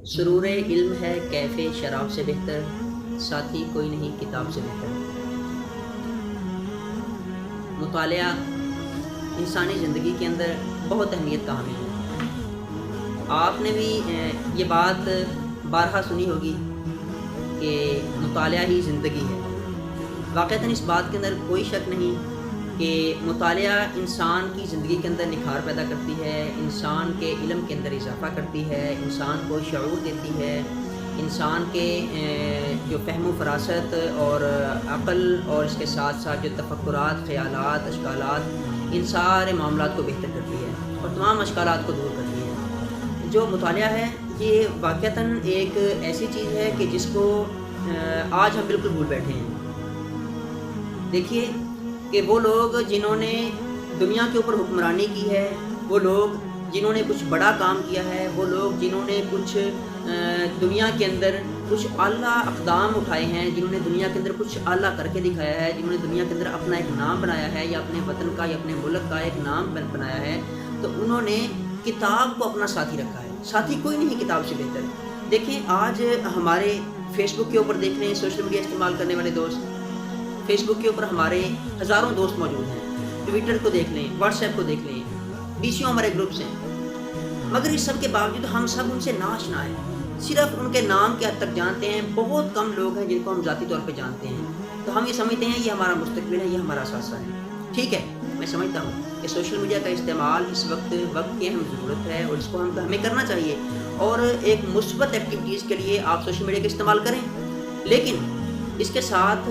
سرور علم ہے کیف شراب سے بہتر، ساتھی کوئی نہیں کتاب سے بہتر۔ مطالعہ انسانی زندگی کے اندر بہت اہمیت کا حامل ہے۔ آپ نے بھی یہ بات بارہا سنی ہوگی کہ مطالعہ ہی زندگی ہے۔ واقعتاً اس بات کے اندر کوئی شک نہیں کہ مطالعہ انسان کی زندگی کے اندر نکھار پیدا کرتی ہے، انسان کے علم کے اندر اضافہ کرتی ہے، انسان کو شعور دیتی ہے، انسان کے جو فہم و فراست اور عقل اور اس کے ساتھ ساتھ جو تفکرات، خیالات، اشکالات، ان سارے معاملات کو بہتر کرتی ہے اور تمام اشکالات کو دور کرتی ہے۔ جو مطالعہ ہے یہ واقعتاً ایک ایسی چیز ہے کہ جس کو آج ہم بالکل بھول بیٹھے ہیں۔ دیکھیے کہ وہ لوگ جنہوں نے دنیا کے اوپر حکمرانی کی ہے، وہ لوگ جنہوں نے کچھ بڑا کام کیا ہے، وہ لوگ جنہوں نے کچھ دنیا کے اندر کچھ اعلیٰ اقدام اٹھائے ہیں، جنہوں نے دنیا کے اندر کچھ اعلیٰ کر کے دکھایا ہے، جنہوں نے دنیا کے اندر اپنا ایک نام بنایا ہے یا اپنے وطن کا یا اپنے ملک کا ایک نام بنایا ہے، تو انہوں نے کتاب کو اپنا ساتھی رکھا ہے۔ ساتھی کوئی نہیں کتاب سے بہتر۔ دیکھیں آج ہمارے فیس بک کے اوپر دیکھ لیں، سوشل میڈیا استعمال کرنے والے دوست، فیس بک کے اوپر ہمارے ہزاروں دوست موجود ہیں، ٹویٹر کو دیکھ لیں، واٹس ایپ کو دیکھ لیں، بیسوں ہمارے گروپس ہیں، مگر اس سب کے باوجود ہم سب ان سے ناآشنا ہیں، صرف ان کے نام کے حد تک جانتے ہیں۔ بہت کم لوگ ہیں جن کو ہم ذاتی طور پہ جانتے ہیں، تو ہم یہ سمجھتے ہیں یہ ہمارا مستقبل ہے، یہ ہمارا اثاثہ ہے۔ ٹھیک ہے، میں سمجھتا ہوں کہ سوشل میڈیا کا استعمال اس وقت کی اہم ضرورت ہے اور اس کو ہمیں کرنا چاہیے، اور ایک مثبت ایکٹیویٹیز کے لیے آپ سوشل میڈیا کا استعمال کریں، لیکن اس کے ساتھ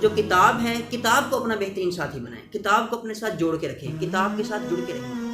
جو کتاب ہے، کتاب کو اپنا بہترین ساتھی بنائیں، کتاب کو اپنے ساتھ جوڑ کے رکھیں، کتاب کے ساتھ جڑ کے رہیں۔